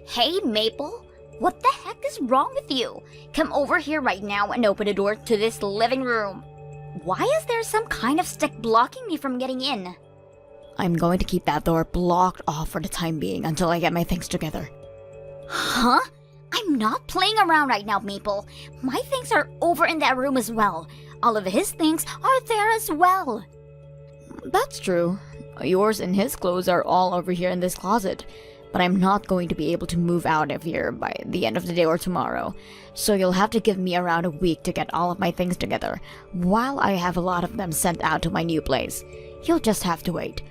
Hey, Maple, what the heck is wrong with you? Come over here right now and open the door to this living room. Why is there some kind of stick blocking me from getting in? I'm going to keep that door blocked off for the time being until I get my things together. Huh? I'm not playing around right now, Maple. My things are over in that room as well. All of his things are there as well. That's true. Yours and his clothes are all over here in this closet. But I'm not going to be able to move out of here by the end of the day or tomorrow. So you'll have to give me around a week to get all of my things together, while I have a lot of them sent out to my new place. You'll just have to wait.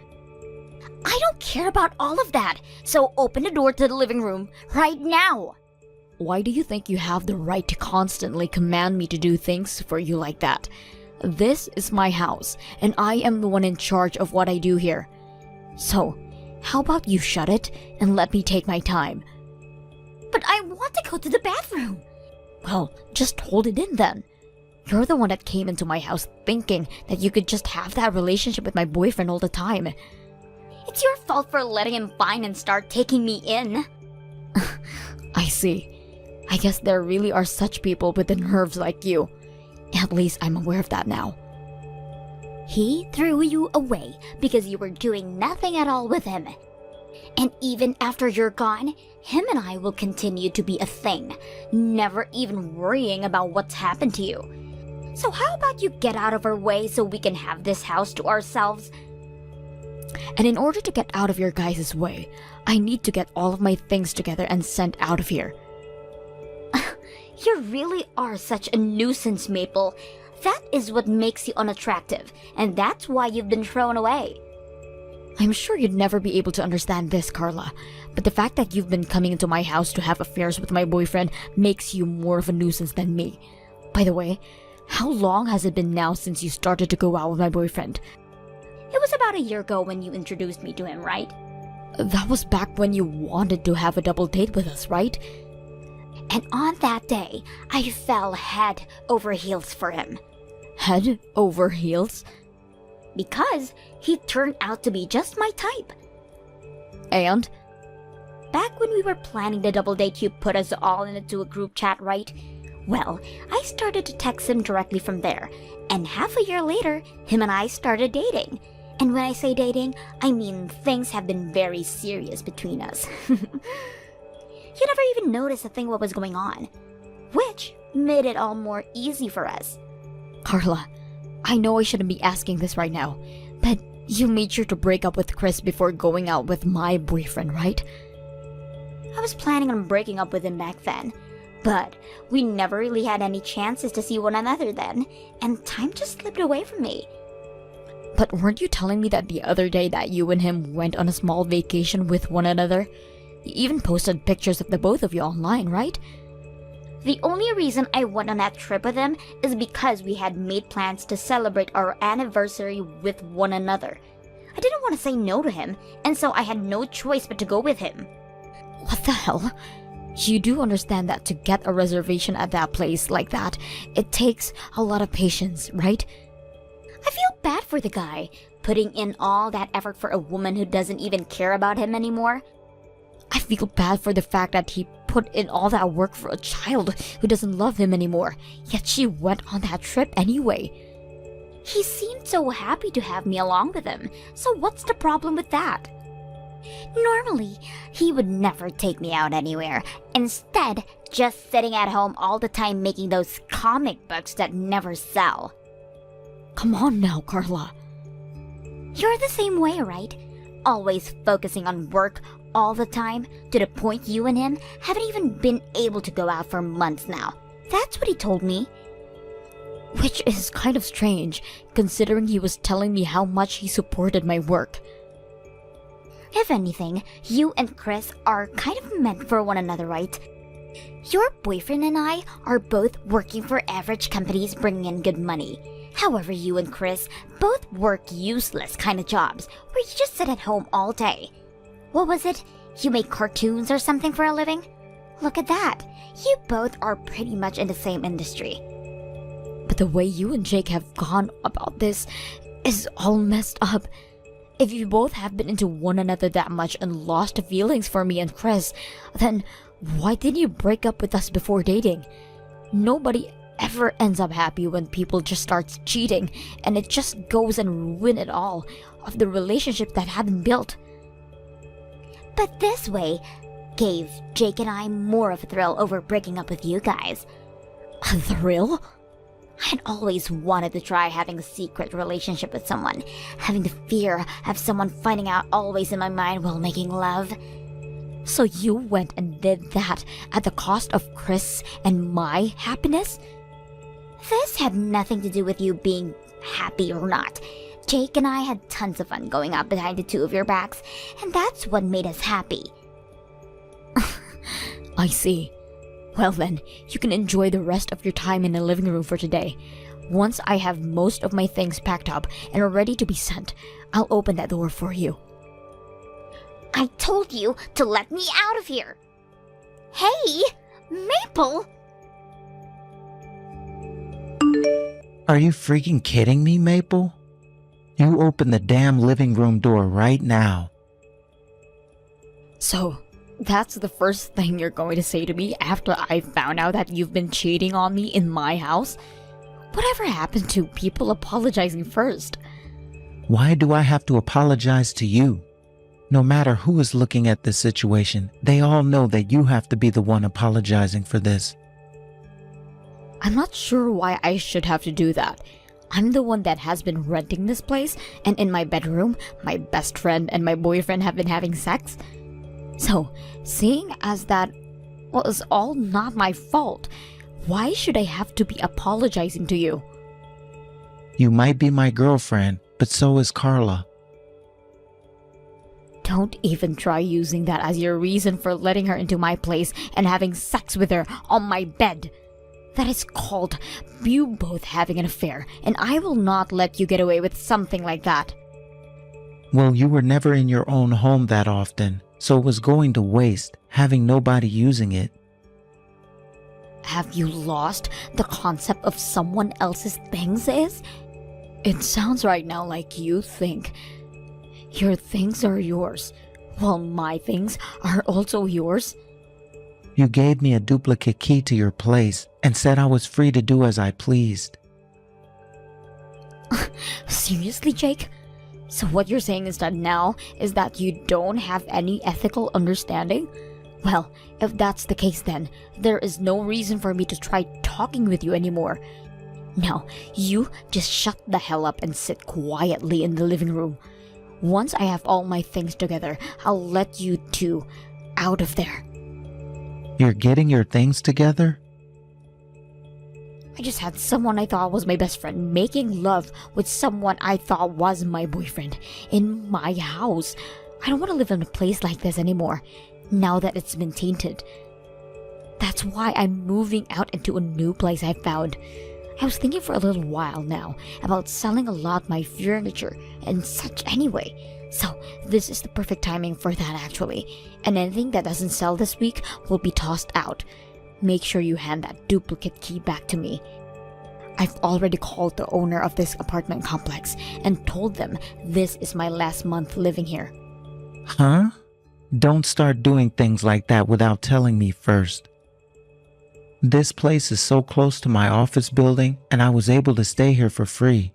I don't care about all of that, so open the door to the living room right now. Why do you think you have the right to constantly command me to do things for you like that? This is my house, and I am the one in charge of what I do here. So, how about you shut it and let me take my time? But I want to go to the bathroom. Well, just hold it in then. You're the one that came into my house thinking that you could just have that relationship with my boyfriend all the time. It's your fault for letting him find and start taking me in. I see. I guess there really are such people with the nerves like you. At least I'm aware of that now. He threw you away because you were doing nothing at all with him. And even after you're gone, him and I will continue to be a thing, never even worrying about what's happened to you. So how about you get out of our way so we can have this house to ourselves? And in order to get out of your guys' way, I need to get all of my things together and sent out of here. You really are such a nuisance, Maple. That is what makes you unattractive, and that's why you've been thrown away. I'm sure you'd never be able to understand this, Carla, but the fact that you've been coming into my house to have affairs with my boyfriend makes you more of a nuisance than me. By the way, how long has it been now since you started to go out with my boyfriend? It was about a year ago when you introduced me to him, right? That was back when you wanted to have a double date with us, right? And on that day, I fell head over heels for him. Head over heels? Because he turned out to be just my type. And? Back when we were planning the double date, you put us all into a group chat, right? Well, I started to text him directly from there. And half a year later, him and I started dating. And when I say dating, I mean things have been very serious between us. You never even noticed a thing what was going on, which made it all more easy for us. Carla, I know I shouldn't be asking this right now, but you made sure to break up with Chris before going out with my boyfriend, right? I was planning on breaking up with him back then, but we never really had any chances to see one another then, and time just slipped away from me. But weren't you telling me that the other day that you and him went on a small vacation with one another? You even posted pictures of the both of you online, right? The only reason I went on that trip with him is because we had made plans to celebrate our anniversary with one another. I didn't want to say no to him, and so I had no choice but to go with him. What the hell? You do understand that to get a reservation at that place like that, it takes a lot of patience, right? I feel bad for the guy, putting in all that effort for a woman who doesn't even care about him anymore. I feel bad for the fact that he put in all that work for a child who doesn't love him anymore, yet she went on that trip anyway. He seemed so happy to have me along with him, so what's the problem with that? Normally, he would never take me out anywhere, instead just sitting at home all the time making those comic books that never sell. Come on now, Carla. You're the same way, right? Always focusing on work all the time, to the point you and him haven't even been able to go out for months now. That's what he told me. Which is kind of strange, considering he was telling me how much he supported my work. If anything, you and Chris are kind of meant for one another, right? Your boyfriend and I are both working for average companies bringing in good money. However, you and Chris both work useless kind of jobs where you just sit at home all day. What was it? You make cartoons or something for a living? Look at that. You both are pretty much in the same industry. But the way you and Jake have gone about this is all messed up. If you both have been into one another that much and lost the feelings for me and Chris, then why didn't you break up with us before dating? Nobody ever ends up happy when people just start cheating, and it just goes and ruin it all of the relationship that had been built. But this way gave Jake and I more of a thrill over breaking up with you guys. A thrill? I'd always wanted to try having a secret relationship with someone, having the fear of someone finding out always in my mind while making love. So you went and did that at the cost of Chris and my happiness? This had nothing to do with you being happy or not. Jake and I had tons of fun going out behind the two of your backs, and that's what made us happy. I see. Well then, you can enjoy the rest of your time in the living room for today. Once I have most of my things packed up and are ready to be sent, I'll open that door for you. I told you to let me out of here! Hey, Maple! Are you freaking kidding me, Maple? You open the damn living room door right now. So, that's the first thing you're going to say to me after I found out that you've been cheating on me in my house? Whatever happened to people apologizing first? Why do I have to apologize to you? No matter who is looking at this situation, they all know that you have to be the one apologizing for this. I'm not sure why I should have to do that. I'm the one that has been renting this place, and in my bedroom, my best friend and my boyfriend have been having sex. So, seeing as that was all not my fault, why should I have to be apologizing to you? You might be my girlfriend, but so is Carla. Don't even try using that as your reason for letting her into my place and having sex with her on my bed. That is called you both having an affair, and I will not let you get away with something like that. Well, you were never in your own home that often, so it was going to waste, having nobody using it. Have you lost the concept of someone else's things is? It sounds right now like you think your things are yours, while my things are also yours. You gave me a duplicate key to your place and said I was free to do as I pleased. Seriously, Jake? So what you're saying is that now is that you don't have any ethical understanding? Well, if that's the case then, there is no reason for me to try talking with you anymore. Now, you just shut the hell up and sit quietly in the living room. Once I have all my things together, I'll let you two out of there. You're getting your things together? I just had someone I thought was my best friend making love with someone I thought was my boyfriend in my house. I don't want to live in a place like this anymore, now that it's been tainted. That's why I'm moving out into a new place I found. I was thinking for a little while now about selling a lot my furniture and such anyway. So this is the perfect timing for that actually. And anything that doesn't sell this week will be tossed out. Make sure you hand that duplicate key back to me. I've already called the owner of this apartment complex and told them this is my last month living here. Huh? Don't start doing things like that without telling me first. This place is so close to my office building, and I was able to stay here for free.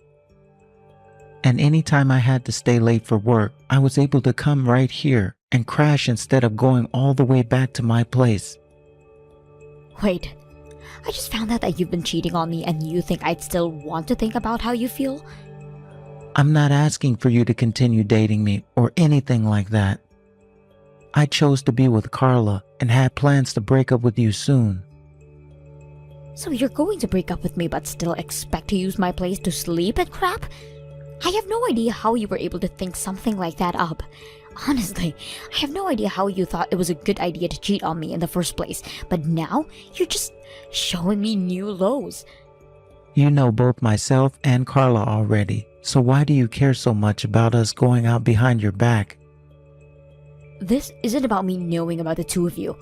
And anytime I had to stay late for work, I was able to come right here and crash instead of going all the way back to my place. Wait, I just found out that you've been cheating on me and you think I'd still want to think about how you feel? I'm not asking for you to continue dating me or anything like that. I chose to be with Carla and had plans to break up with you soon. So you're going to break up with me but still expect to use my place to sleep and crap? I have no idea how you were able to think something like that up. Honestly, I have no idea how you thought it was a good idea to cheat on me in the first place, but now you're just showing me new lows. You know both myself and Carla already, so why do you care so much about us going out behind your back? This isn't about me knowing about the two of you.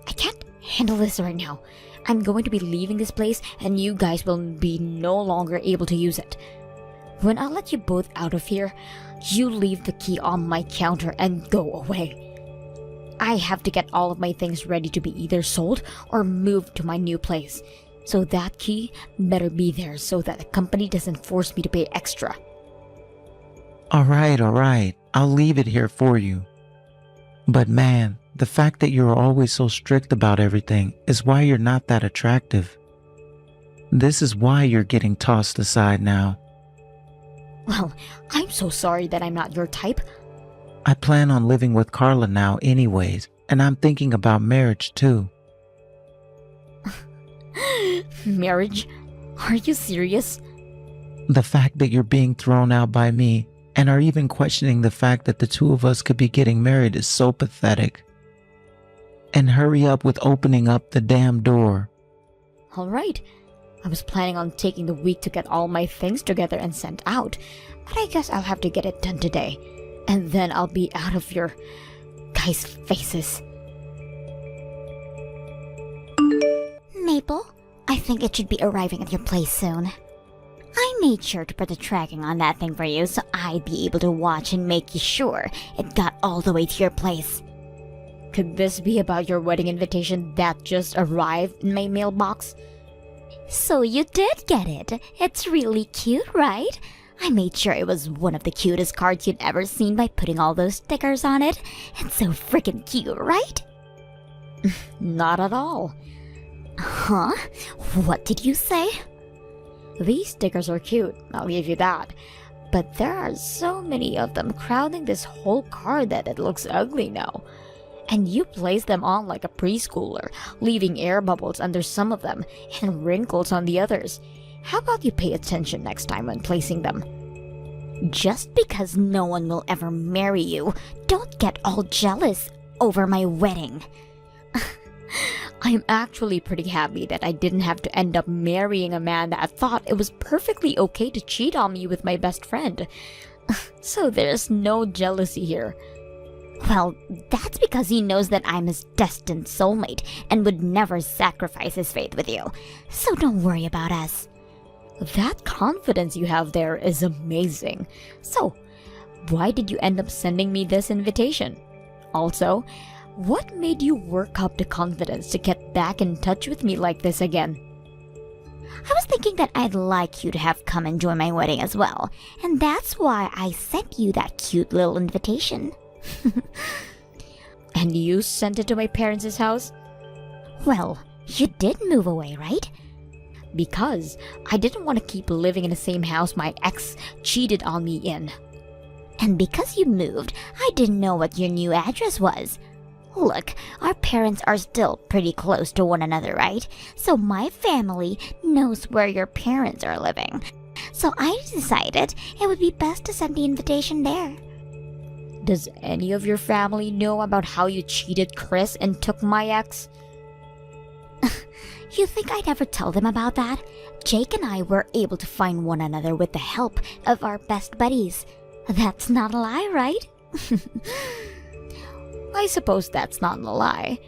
I can't handle this right now. I'm going to be leaving this place and you guys will be no longer able to use it. When I let you both out of here, you leave the key on my counter and go away. I have to get all of my things ready to be either sold or moved to my new place. So that key better be there so that the company doesn't force me to pay extra. All right. I'll leave it here for you. But man, the fact that you're always so strict about everything is why you're not that attractive. This is why you're getting tossed aside now. Well, I'm so sorry that I'm not your type. I plan on living with Carla now anyways, and I'm thinking about marriage too. Marriage? Are you serious? The fact that you're being thrown out by me and are even questioning the fact that the two of us could be getting married is so pathetic. And hurry up with opening up the damn door. Alright. I was planning on taking the week to get all my things together and sent out, but I guess I'll have to get it done today. And then I'll be out of your guys' faces. Maple, I think it should be arriving at your place soon. I made sure to put the tracking on that thing for you so I'd be able to watch and make sure it got all the way to your place. Could this be about your wedding invitation that just arrived in my mailbox? So you did get it. It's really cute, right? I made sure it was one of the cutest cards you'd ever seen by putting all those stickers on it. It's so freaking cute, right? Not at all. Huh? What did you say? These stickers are cute, I'll give you that. But there are so many of them crowding this whole card that it looks ugly now. And you place them on like a preschooler, leaving air bubbles under some of them and wrinkles on the others. How about you pay attention next time when placing them? Just because no one will ever marry you, don't get all jealous over my wedding. I'm actually pretty happy that I didn't have to end up marrying a man that thought it was perfectly okay to cheat on me with my best friend. So there's no jealousy here. Well, that's because he knows that I'm his destined soulmate and would never sacrifice his faith with you. So don't worry about us. That confidence you have there is amazing. So, why did you end up sending me this invitation? Also, what made you work up the confidence to get back in touch with me like this again? I was thinking that I'd like you to have come and join my wedding as well, and that's why I sent you that cute little invitation. And you sent it to my parents' house? Well, you did move away, right? Because I didn't want to keep living in the same house my ex cheated on me in. And because you moved, I didn't know what your new address was. Look, our parents are still pretty close to one another, right? So my family knows where your parents are living. So I decided it would be best to send the invitation there. Does any of your family know about how you cheated Chris and took my ex? You think I'd ever tell them about that? Jake and I were able to find one another with the help of our best buddies. That's not a lie, right? I suppose that's not a lie.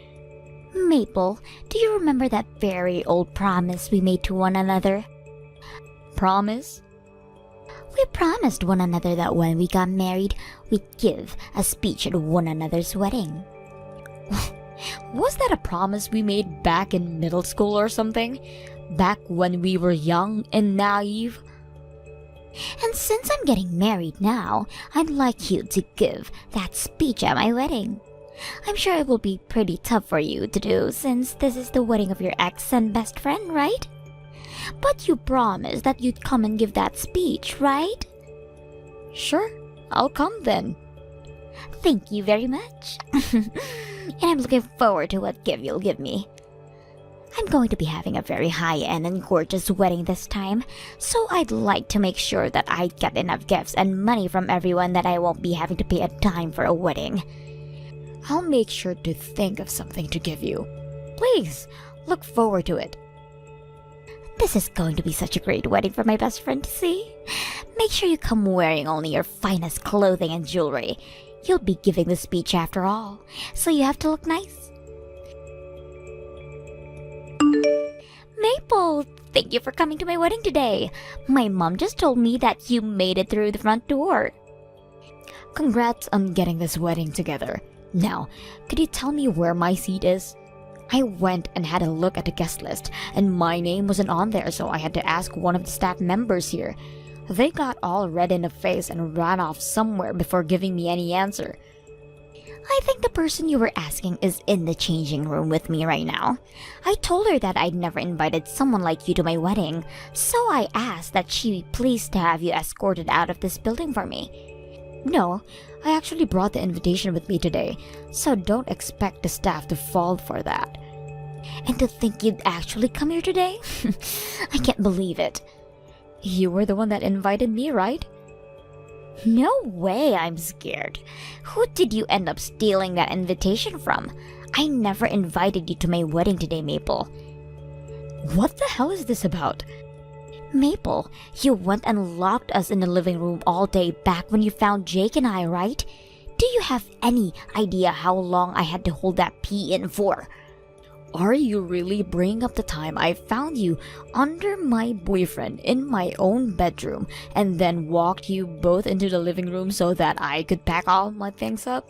Maple, do you remember that very old promise we made to one another? Promise? We promised one another that when we got married, we'd give a speech at one another's wedding. Was that a promise we made back in middle school or something? Back when we were young and naive? And since I'm getting married now, I'd like you to give that speech at my wedding. I'm sure it will be pretty tough for you to do since this is the wedding of your ex and best friend, right? But you promised that you'd come and give that speech, right? Sure, I'll come then. Thank you very much. And I'm looking forward to what gift you'll give me. I'm going to be having a very high-end and gorgeous wedding this time, so I'd like to make sure that I get enough gifts and money from everyone that I won't be having to pay a dime for a wedding. I'll make sure to think of something to give you. Please, look forward to it. This is going to be such a great wedding for my best friend to see. Make sure you come wearing only your finest clothing and jewelry. You'll be giving the speech after all, so you have to look nice. Maple, thank you for coming to my wedding today. My mom just told me that you made it through the front door. Congrats on getting this wedding together. Now, could you tell me where my seat is? I went and had a look at the guest list, and my name wasn't on there, so I had to ask one of the staff members here. They got all red in the face and ran off somewhere before giving me any answer. I think the person you were asking is in the changing room with me right now. I told her that I'd never invited someone like you to my wedding, so I asked that she be pleased to have you escorted out of this building for me. No, I actually brought the invitation with me today, so don't expect the staff to fall for that. And to think you'd actually come here today? I can't believe it. You were the one that invited me, right? No way, I'm scared. Who did you end up stealing that invitation from? I never invited you to my wedding today, Maple. What the hell is this about? Maple, you went and locked us in the living room all day back when you found Jake and I, right? Do you have any idea how long I had to hold that pee in for? Are you really bringing up the time I found you under my boyfriend in my own bedroom and then walked you both into the living room so that I could pack all my things up?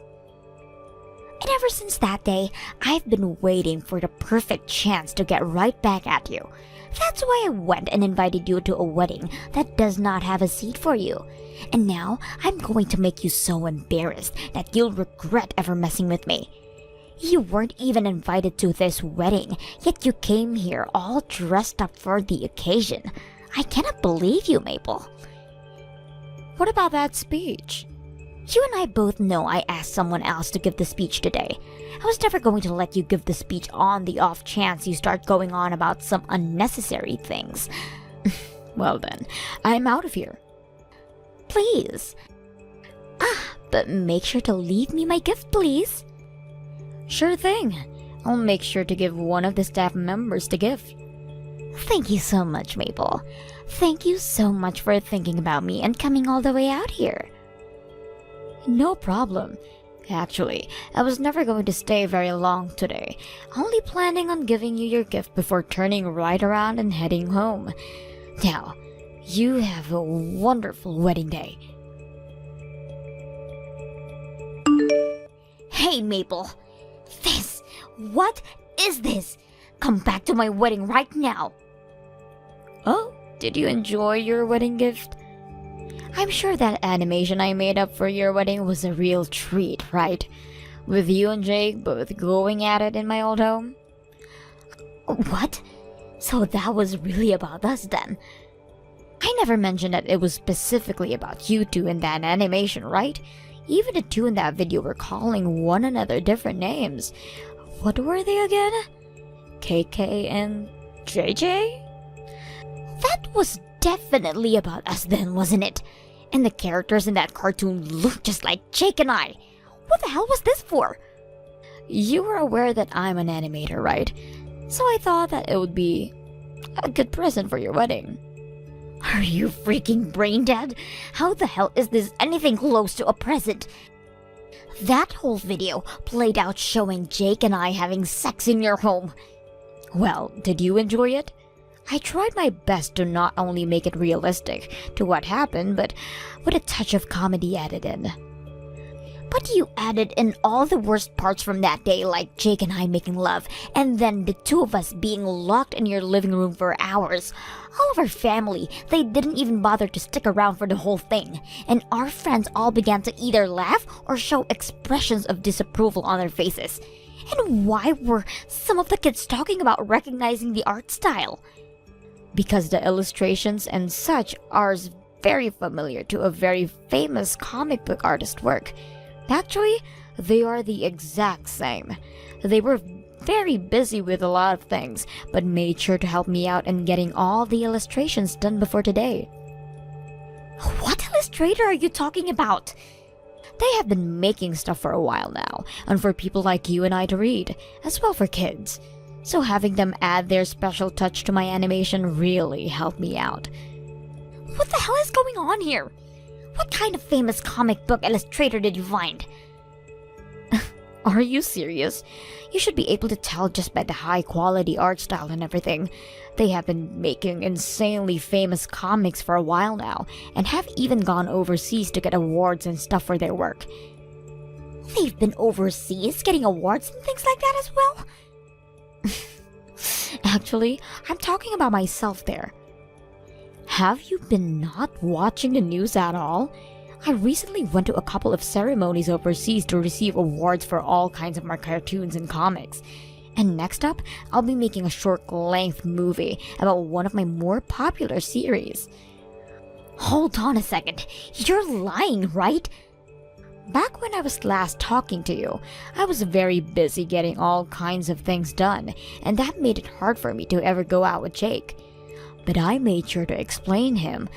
And ever since that day, I've been waiting for the perfect chance to get right back at you. That's why I went and invited you to a wedding that does not have a seat for you. And now I'm going to make you so embarrassed that you'll regret ever messing with me. You weren't even invited to this wedding, yet you came here all dressed up for the occasion. I cannot believe you, Maple. What about that speech? You and I both know I asked someone else to give the speech today. I was never going to let you give the speech on the off chance you start going on about some unnecessary things. Well then, I'm out of here. Please. But make sure to leave me my gift, please. Sure thing. I'll make sure to give one of the staff members the gift. Thank you so much, Maple. Thank you so much for thinking about me and coming all the way out here. No problem. Actually, I was never going to stay very long today, only planning on giving you your gift before turning right around and heading home. Now, you have a wonderful wedding day. Hey, Maple. What is this? Come back to my wedding right now. Oh, did you enjoy your wedding gift? I'm sure that animation I made up for your wedding was a real treat, right? With you and Jake both going at it in my old home? What? So that was really about us then? I never mentioned that it was specifically about you two in that animation, right? Even the two in that video were calling one another different names. What were they again? KK and JJ? That was definitely about us then, wasn't it? And the characters in that cartoon look just like Jake and I. What the hell was this for? You were aware that I'm an animator, right? So I thought that it would be a good present for your wedding. Are you freaking brain dead? How the hell is this anything close to a present? That whole video played out showing Jake and I having sex in your home. Well, did you enjoy it? I tried my best to not only make it realistic to what happened, but with a touch of comedy added in. But you added in all the worst parts from that day, like Jake and I making love, and then the two of us being locked in your living room for hours. All of our family, they didn't even bother to stick around for the whole thing, and our friends all began to either laugh or show expressions of disapproval on their faces. And why were some of the kids talking about recognizing the art style? Because the illustrations and such are very familiar to a very famous comic book artist work. Actually, they are the exact same. They were very busy with a lot of things, but made sure to help me out in getting all the illustrations done before today. What illustrator are you talking about? They have been making stuff for a while now, and for people like you and I to read, as well for kids. So having them add their special touch to my animation really helped me out. What the hell is going on here? What kind of famous comic book illustrator did you find? Are you serious? You should be able to tell just by the high quality art style and everything. They have been making insanely famous comics for a while now, and have even gone overseas to get awards and stuff for their work. They've been overseas getting awards and things like that as well? Actually, I'm talking about myself there. Have you been not watching the news at all? I recently went to a couple of ceremonies overseas to receive awards for all kinds of my cartoons and comics. And next up, I'll be making a short-length movie about one of my more popular series. Hold on a second. You're lying, right? Back when I was last talking to you, I was very busy getting all kinds of things done, and that made it hard for me to ever go out with Jake. But I made sure to explain him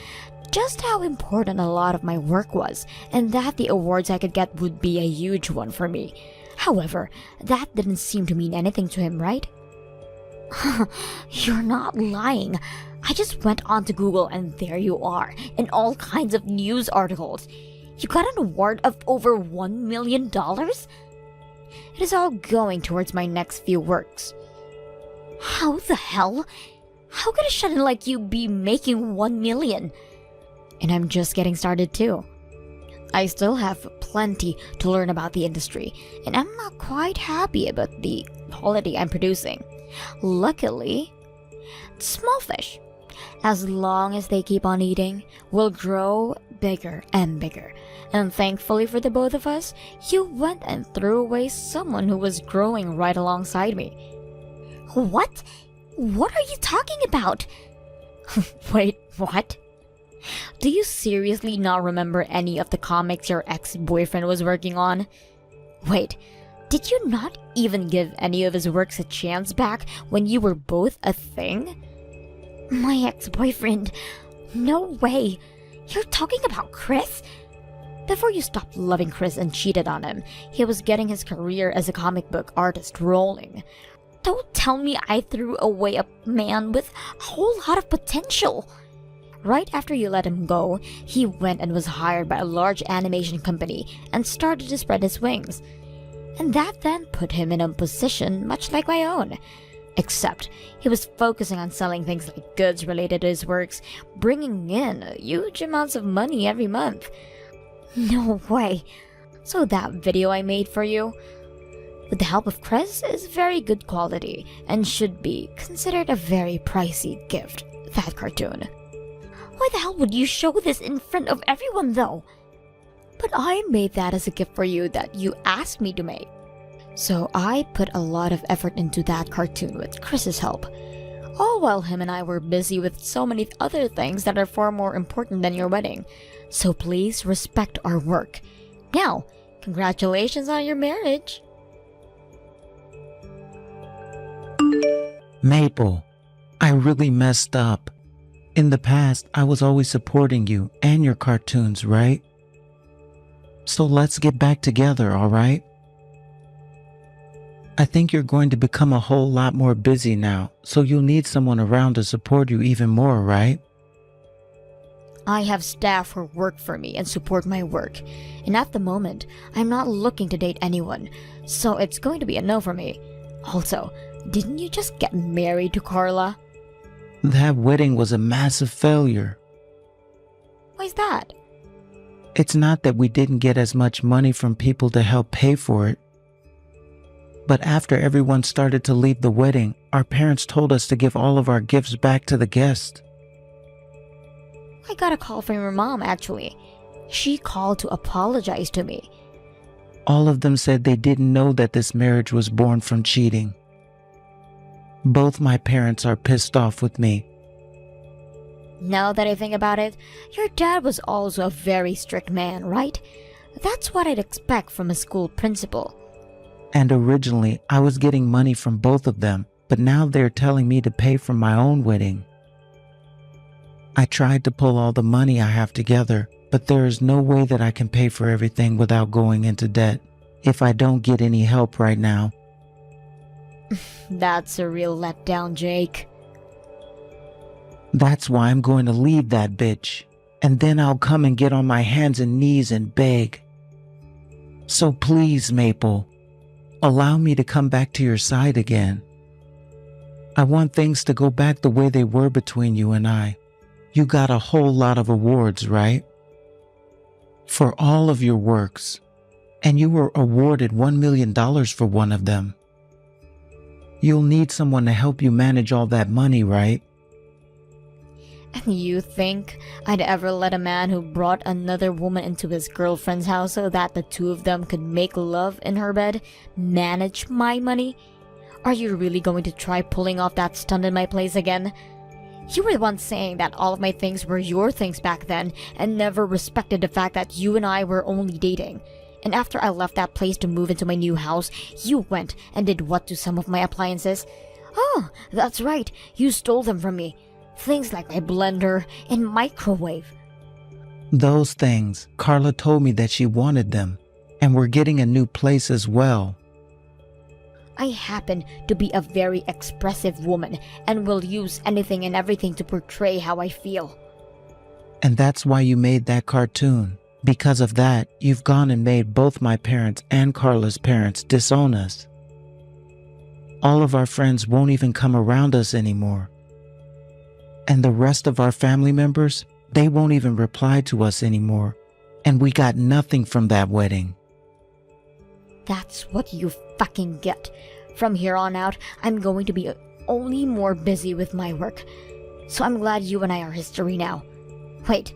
just how important a lot of my work was, and that the awards I could get would be a huge one for me. However, that didn't seem to mean anything to him, right? You're not lying. I just went onto Google and there you are, in all kinds of news articles. You got an award of over $1 million? It is all going towards my next few works. How the hell? How could a shut-in like you be making $1 million? And I'm just getting started too. I still have plenty to learn about the industry, and I'm not quite happy about the quality I'm producing. Luckily, small fish, as long as they keep on eating, will grow bigger and bigger. And thankfully for the both of us, you went and threw away someone who was growing right alongside me. What? What are you talking about? Wait, what? Do you seriously not remember any of the comics your ex-boyfriend was working on? Wait, did you not even give any of his works a chance back when you were both a thing? My ex-boyfriend? No way. You're talking about Chris? Before you stopped loving Chris and cheated on him, he was getting his career as a comic book artist rolling. Don't tell me I threw away a man with a whole lot of potential. Right after you let him go, he went and was hired by a large animation company and started to spread his wings. And that then put him in a position much like my own. Except he was focusing on selling things like goods related to his works, bringing in huge amounts of money every month. No way. So that video I made for you, with the help of Chris, is very good quality and should be considered a very pricey gift, that cartoon. Why the hell would you show this in front of everyone though? But I made that as a gift for you that you asked me to make. So I put a lot of effort into that cartoon with Chris's help. All while him and I were busy with so many other things that are far more important than your wedding. So please respect our work. Now, congratulations on your marriage. Maple, I really messed up. In the past, I was always supporting you and your cartoons, right? So let's get back together, all right? I think you're going to become a whole lot more busy now, so you'll need someone around to support you even more, right? I have staff who work for me and support my work, and at the moment, I'm not looking to date anyone, so it's going to be a no for me. Also, didn't you just get married to Carla? That wedding was a massive failure. Why's that? It's not that we didn't get as much money from people to help pay for it. But after everyone started to leave the wedding, our parents told us to give all of our gifts back to the guests. I got a call from your mom, actually. She called to apologize to me. All of them said they didn't know that this marriage was born from cheating. Both my parents are pissed off with me. Now that I think about it, your dad was also a very strict man, right? That's what I'd expect from a school principal. And originally, I was getting money from both of them, but now they're telling me to pay for my own wedding. I tried to pull all the money I have together, but there is no way that I can pay for everything without going into debt if I don't get any help right now. That's a real letdown, Jake. That's why I'm going to leave that bitch, and then I'll come and get on my hands and knees and beg. So please, Maple, Allow me to come back to your side again. I want things to go back the way they were between you and I. You got a whole lot of awards, right? For all of your works. And you were awarded $1 million for one of them. You'll need someone to help you manage all that money, right? And you think I'd ever let a man who brought another woman into his girlfriend's house so that the two of them could make love in her bed manage my money? Are you really going to try pulling off that stunt in my place again? You were the one saying that all of my things were your things back then and never respected the fact that you and I were only dating. And after I left that place to move into my new house, you went and did what to some of my appliances? Oh, that's right, you stole them from me. Things like my blender and microwave. Those things, Carla told me that she wanted them, and we're getting a new place as well. I happen to be a very expressive woman and will use anything and everything to portray how I feel. And that's why you made that cartoon. Because of that, you've gone and made both my parents and Carla's parents disown us. All of our friends won't even come around us anymore. And the rest of our family members, they won't even reply to us anymore. And we got nothing from that wedding. That's what you fucking get. From here on out, I'm going to be only more busy with my work. So I'm glad you and I are history now. Wait,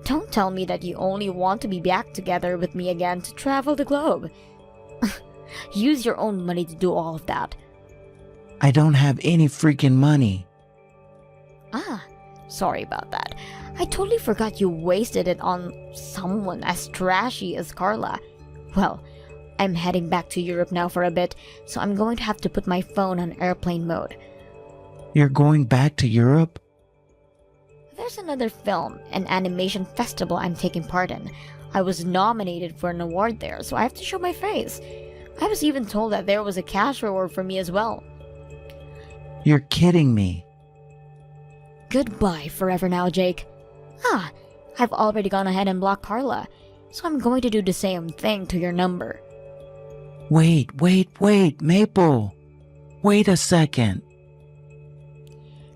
don't tell me that you only want to be back together with me again to travel the globe. Use your own money to do all of that. I don't have any freaking money. Ah, sorry about that. I totally forgot you wasted it on someone as trashy as Carla. Well, I'm heading back to Europe now for a bit, so I'm going to have to put my phone on airplane mode. You're going back to Europe? There's another film and animation festival I'm taking part in. I was nominated for an award there, so I have to show my face. I was even told that there was a cash reward for me as well. You're kidding me. Goodbye forever now, Jake. Ah, I've already gone ahead and blocked Carla, so I'm going to do the same thing to your number. Wait, Maple. Wait a second.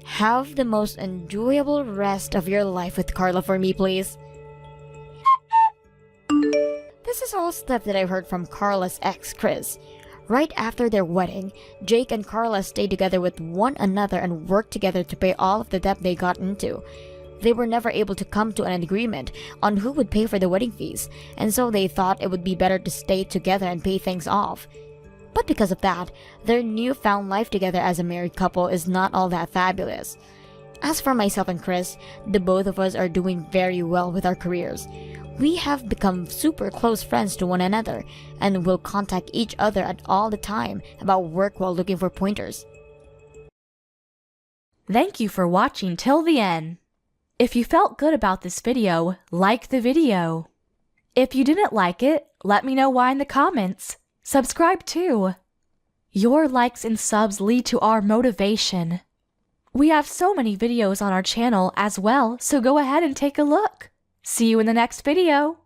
Have the most enjoyable rest of your life with Carla for me, please. This is all stuff that I've heard from Carla's ex, Chris. Right after their wedding, Jake and Carla stayed together with one another and worked together to pay all of the debt they got into. They were never able to come to an agreement on who would pay for the wedding fees, and so they thought it would be better to stay together and pay things off. But because of that, their newfound life together as a married couple is not all that fabulous. As for myself and Chris, the both of us are doing very well with our careers. We have become super close friends to one another and will contact each other at all the time about work while looking for pointers. Thank you for watching till the end. If you felt good about this video, like the video. If you didn't like it, let me know why in the comments. Subscribe too. Your likes and subs lead to our motivation. We have so many videos on our channel as well, so go ahead and take a look. See you in the next video.